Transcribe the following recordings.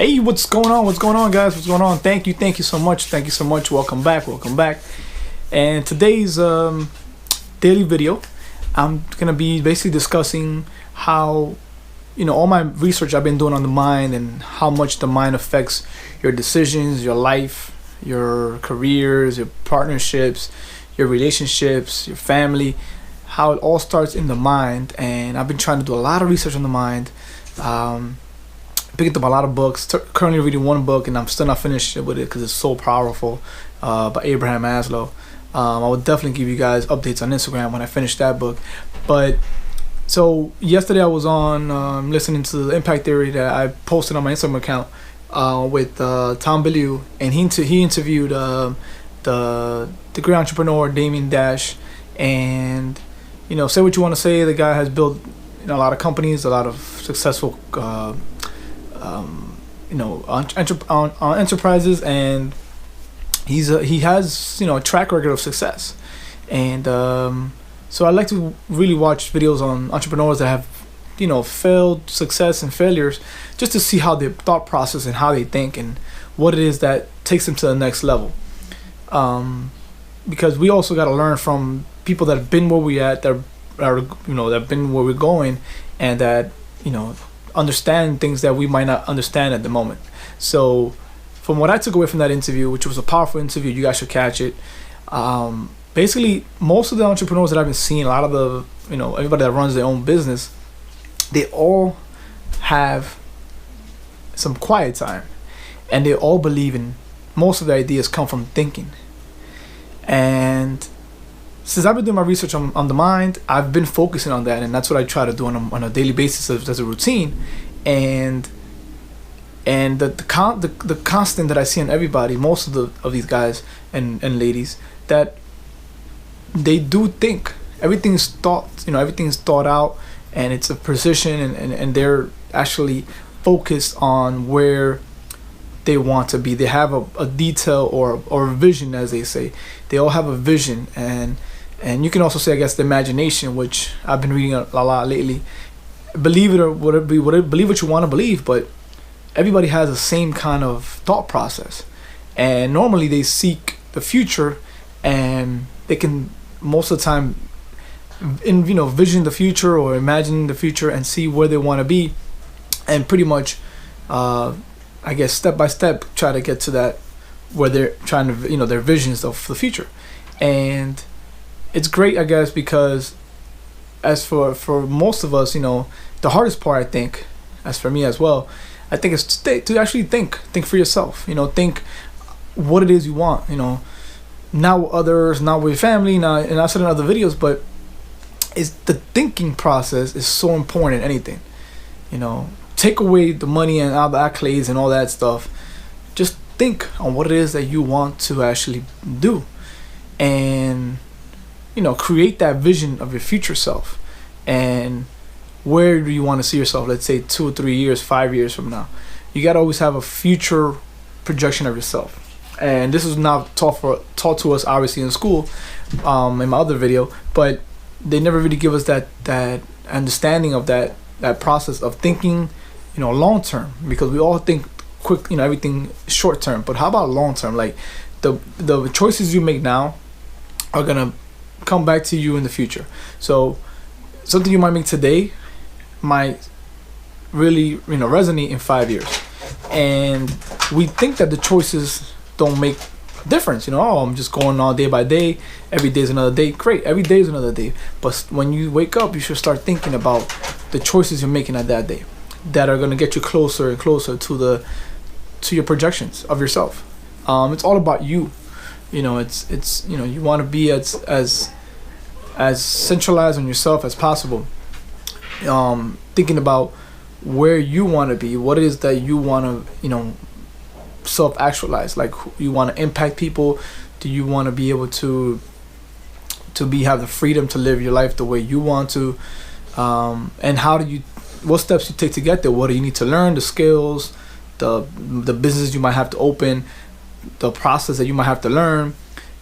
Hey, what's going on? What's going on, guys? What's going on? Thank you so much. Thank you so much. Welcome back. And today's daily video, I'm gonna be basically discussing how, all my research I've been doing on the mind and how much the mind affects your decisions, your life, your careers, your partnerships, your relationships, your family, how it all starts in the mind. And I've been trying to do a lot of research on the mind. Picked up a lot of books. Currently reading one book, and I'm still not finished with it because it's so powerful, by Abraham Maslow. I will definitely give you guys updates on Instagram when I finish that book. But so yesterday I was on listening to the Impact Theory that I posted on my Instagram account with Tom Bilyeu, and he interviewed the great entrepreneur Damien Dash. And say what you want to say. The guy has built a lot of companies, a lot of successful enterprises, and he has a track record of success. And so I like to really watch videos on entrepreneurs that have failed, success, and failures, just to see how their thought process and how they think and what it is that takes them to the next level. Because we also got to learn from people that have been where we at, that have been where we're going, and that understand things that we might not understand at the moment. So from what I took away from that interview, which was a powerful interview, you guys should catch it. Basically, most of the entrepreneurs that I've been seeing, a lot of the everybody that runs their own business, they all have some quiet time, and they all believe in most of the ideas come from thinking. And since I've been doing my research on the mind, I've been focusing on that, and that's what I try to do on a daily basis as a routine. And the constant that I see in everybody, most of these guys and ladies, that they do think. Everything's thought, everything's thought out, and it's a precision, and they're actually focused on where they want to be. They have a detail or a vision, as they say. They all have a vision, and you can also say, I guess, the imagination, which I've been reading a lot lately. Believe it or believe what you want to believe, but everybody has the same kind of thought process. And normally they seek the future, and they can most of the time vision the future or imagine the future and see where they want to be, and pretty much I guess step by step try to get to that where they're trying to their visions of the future. And it's great, I guess, because as for most of us, the hardest part, I think, as for me as well, I think is to actually think for yourself. Think what it is you want. Not with others, not with your family, and I said in other videos, but it's the thinking process is so important in anything. Take away the money and all the accolades and all that stuff. Just think on what it is that you want to actually do, and create that vision of your future self. And where do you want to see yourself, let's say 2 or 3 years, 5 years from now? You got to always have a future projection of yourself. And this is not taught to us, obviously, in school, in my other video, but they never really give us that understanding of that process of thinking, long term, because we all think quick, everything short term. But how about long term? Like the choices you make now are gonna come back to you in the future. So something you might make today might really resonate in 5 years. And we think that the choices don't make a difference. I'm just going on day by day. Every day is another day. Great, every day is another day. But when you wake up, you should start thinking about the choices you're making at that day that are going to get you closer and closer to your projections of yourself. It's all about you. It's you want to be as centralized on yourself as possible. Thinking about where you want to be, what it is that you want to self-actualize. Like, you want to impact people. Do you want to be able to have the freedom to live your life the way you want to? And what steps you take to get there? What do you need to learn? The skills, the business you might have to open, the process that you might have to learn.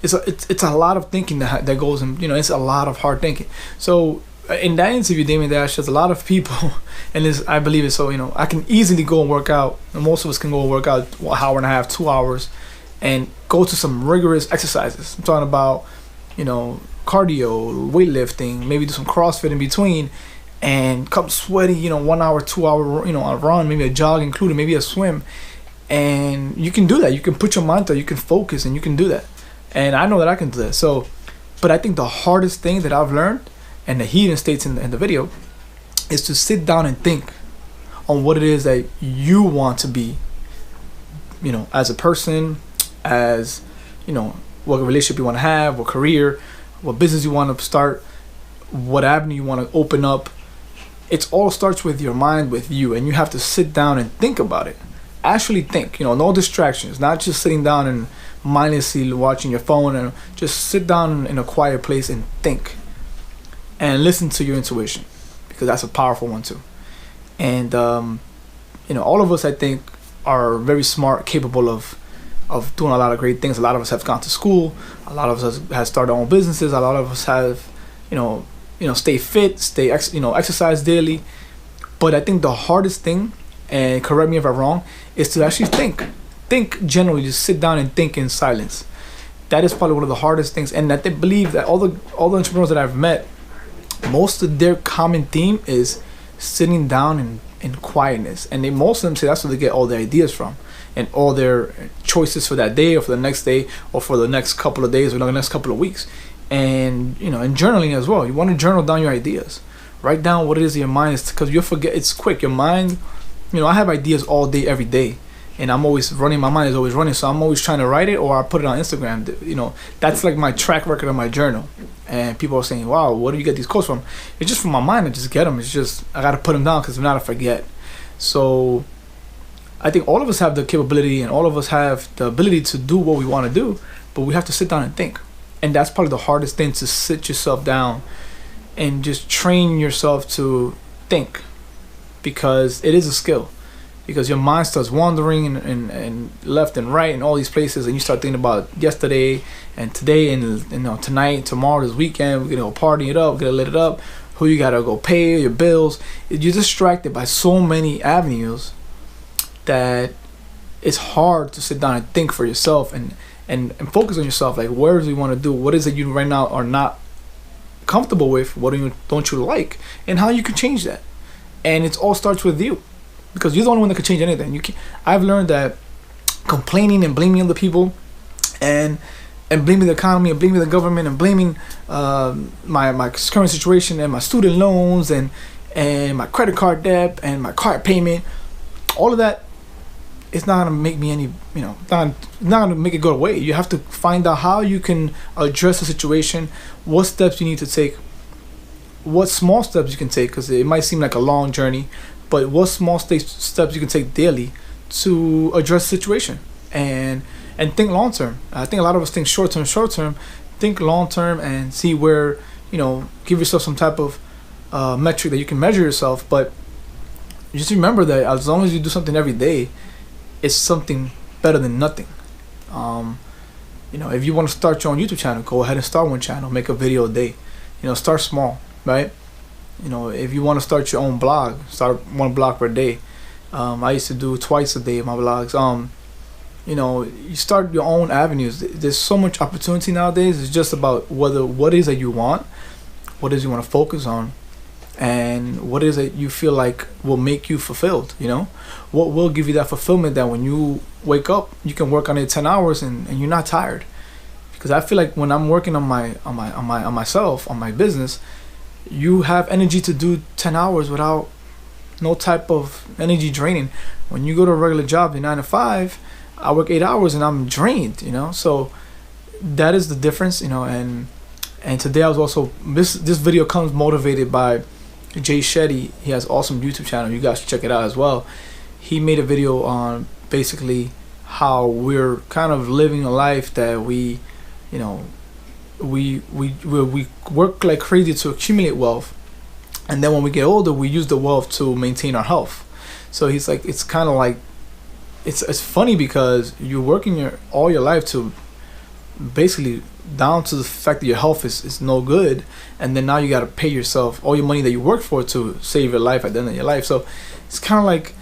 It's a lot of thinking that goes in. It's a lot of hard thinking. So in that interview, Damien Dash, there's a lot of people, and this, I believe it. So I can easily go and work out, and most of us can go and work out 1 hour and a half, 2 hours, and go to some rigorous exercises. I'm talking about, cardio, weightlifting, maybe do some CrossFit in between, and come sweaty, 1 hour, 2 hour, a run, maybe a jog included, maybe a swim, and you can do that. You can put your mind there, you can focus, and you can do that. And I know that I can do that. So, but I think the hardest thing that I've learned, and that he even states in the video, is to sit down and think on what it is that you want to be, as a person, as, what relationship you want to have, what career, what business you want to start, what avenue you want to open up. It all starts with your mind, with you, and you have to sit down and think about it. Actually think, no distractions, not just sitting down and mindlessly watching your phone, and just sit down in a quiet place and think and listen to your intuition, because that's a powerful one too. And all of us, I think, are very smart, capable of doing a lot of great things. A lot of us have gone to school, a lot of us have started our own businesses, a lot of us have stay fit, exercise daily. But I think the hardest thing, and correct me if I'm wrong, is to actually think generally. Just sit down and think in silence. That is probably one of the hardest things. And I believe that all the entrepreneurs that I've met, most of their common theme is sitting down in quietness, and most of them say that's where they get all their ideas from, and all their choices for that day, or for the next day, or for the next couple of days, or the next couple of weeks. And and journaling as well. You want to journal down your ideas, write down what it is in your mind, is because you'll forget. It's quick. Your mind, I have ideas all day, every day, and I'm always running. My mind is always running, so I'm always trying to write it, or I put it on Instagram. That's like my track record of my journal. And people are saying, wow, where do you get these quotes from? It's just from my mind. I just get them. It's just, I got to put them down, because if not, I forget. So I think all of us have the capability, and all of us have the ability to do what we want to do, but we have to sit down and think. And that's probably the hardest thing, to sit yourself down and just train yourself to think, because it is a skill. Because your mind starts wandering and left and right in all these places, and you start thinking about yesterday and today and tonight, tomorrow, this weekend. We're gonna go party it up, we're gonna lit it up. Who you gotta go pay, your bills. You're distracted by so many avenues that it's hard to sit down and think for yourself and focus on yourself. Like, where do you want to do? What is it you right now are not comfortable with? What don't you like? And how you can change that. And it all starts with you. Because you're the only one that can change anything. I've learned that complaining and blaming other people, and blaming the economy, and blaming the government, and blaming my current situation, and my student loans, and my credit card debt, and my car payment, all of that, it's not gonna make me any, not gonna make it go away. You have to find out how you can address the situation, what steps you need to take, what small steps you can take, because it might seem like a long journey. But what small steps you can take daily to address the situation, and think long term. I think a lot of us think short term. Think long term and see where, give yourself some type of metric that you can measure yourself. But just remember that as long as you do something every day, it's something better than nothing. If you want to start your own YouTube channel, go ahead and start one channel. Make a video a day. Start small, right? If you want to start your own blog, start one blog per day. I used to do twice a day my blogs. You start your own avenues. There's so much opportunity nowadays. It's just about what is that you want, what is you want to focus on, and what is it you feel like will make you fulfilled. What will give you that fulfillment, that when you wake up, you can work on it 10 hours and you're not tired. Because I feel like when I'm working on myself, on my business, you have energy to do 10 hours without no type of energy draining. When you go to a regular job, you're 9 to 5, I work 8 hours and I'm drained, so that is the difference. And today I was also, this video comes motivated by Jay Shetty. He has awesome YouTube channel, you guys should check it out as well. He made a video on basically how we're kind of living a life that we work like crazy to accumulate wealth, and then when we get older, we use the wealth to maintain our health. So he's like, it's kind of like, it's funny because you're working all your life to basically down to the fact that your health is no good, and then now you got to pay yourself all your money that you work for to save your life at the end of your life. So it's kind of like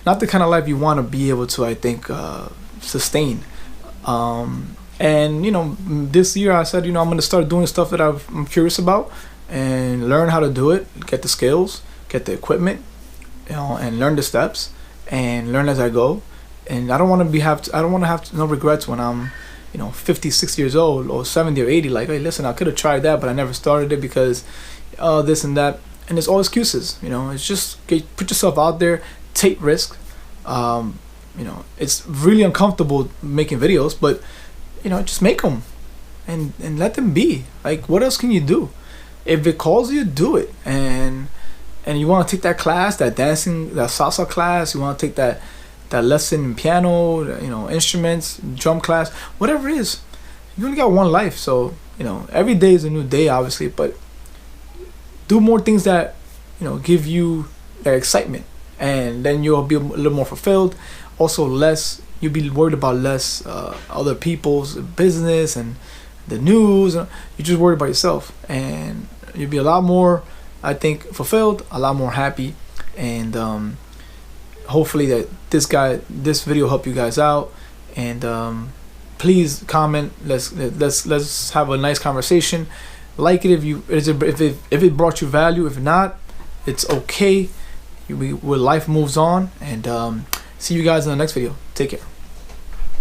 not the kind of life you want to be able to, I think, sustain. And you know, this year I said, you know, I'm gonna start doing stuff that I'm curious about and learn how to do it, get the skills, get the equipment, you know, and learn the steps and learn as I go. And I don't want to have no regrets when I'm, you know, 50, 60 years old or 70 or 80. Like, hey, listen, I could have tried that, but I never started it because this and that. And it's all excuses, you know. It's just put yourself out there, take risks. You know, it's really uncomfortable making videos, but you know, just make them and let them be. Like, what else can you do? If it calls you, do it. And you want to take that class, that dancing, that salsa class, you want to take that lesson in piano, you know, instruments, drum class, whatever it is. You only got one life, so you know, every day is a new day, obviously, but do more things that, you know, give you that excitement, and then you'll be a little more fulfilled. Also, you'll be worried about less other people's business and the news. You're just worried about yourself, and you'll be a lot more, I think, fulfilled, a lot more happy. And hopefully that this video helped you guys out. And please comment. Let's have a nice conversation. Like it if it brought you value. If not, it's okay. Life moves on. And see you guys in the next video. Take care.